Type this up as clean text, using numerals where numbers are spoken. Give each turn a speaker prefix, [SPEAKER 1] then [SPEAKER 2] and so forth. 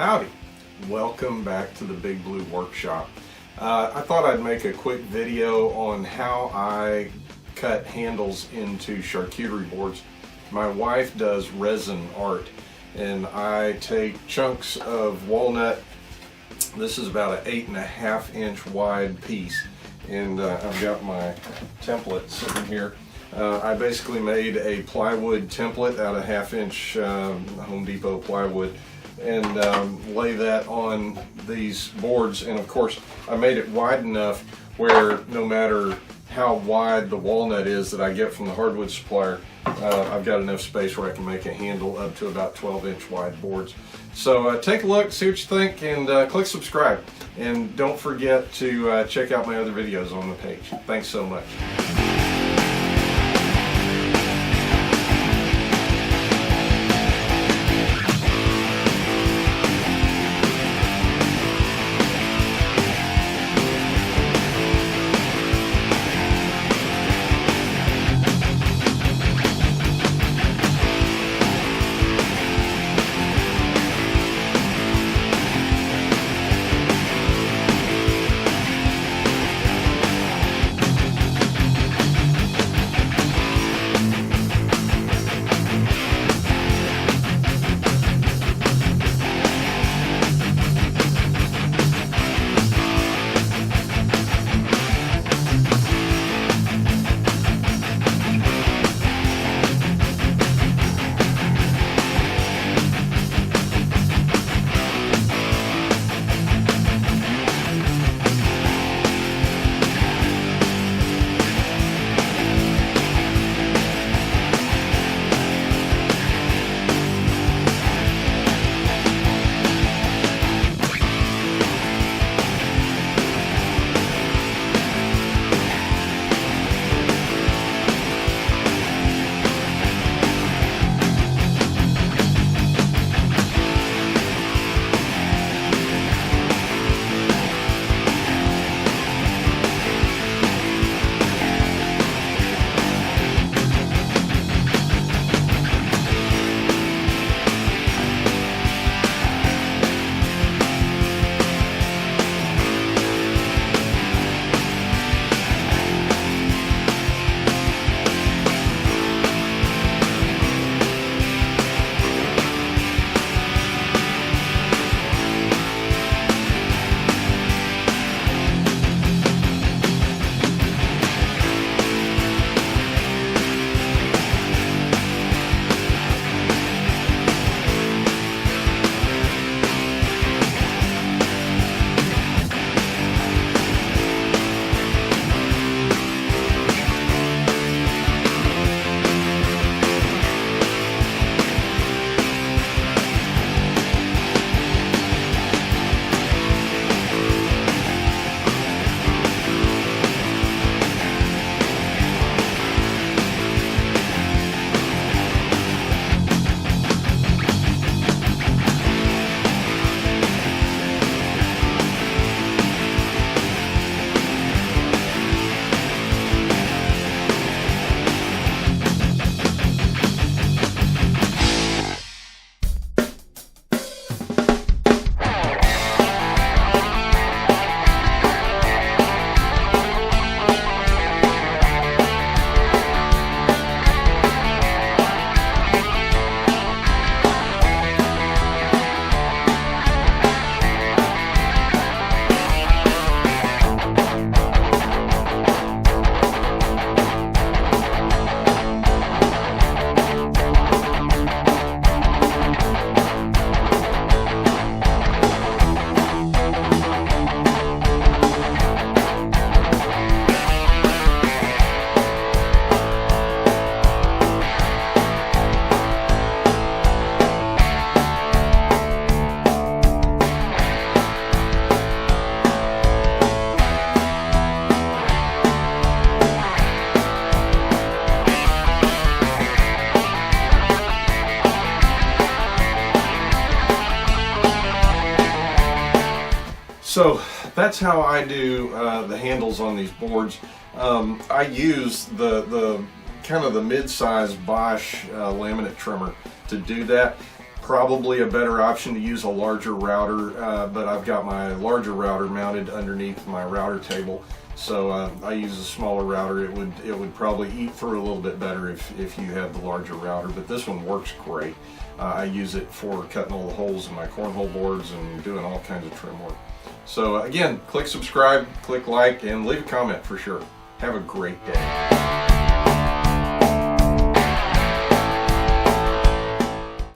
[SPEAKER 1] Howdy, welcome back to the Big Blue Workshop. I thought I'd make a quick video on how I cut handles into charcuterie boards. My wife does resin art, and I take chunks of walnut. This is about an 8.5 inch wide piece, and I've got my template sitting here. I basically made a plywood template out of 1/2 inch Home Depot plywood, and lay that on these boards. And of course I made it wide enough where no matter how wide the walnut is that I get from the hardwood supplier, I've got enough space where I can make a handle up to about 12 inch wide boards. So take a look, see what you think, and click subscribe. And don't forget to check out my other videos on the page. Thanks so much. So that's how I do the handles on these boards. I use the kind of the mid-size Bosch laminate trimmer to do that. Probably a better option to use a larger router, but I've got my larger router mounted underneath my router table, so I use a smaller router. It would probably eat through a little bit better if you have the larger router, but this one works great. I use it for cutting all the holes in my cornhole boards and doing all kinds of trim work. So again, click subscribe, click like, and leave a comment for sure. Have a great day.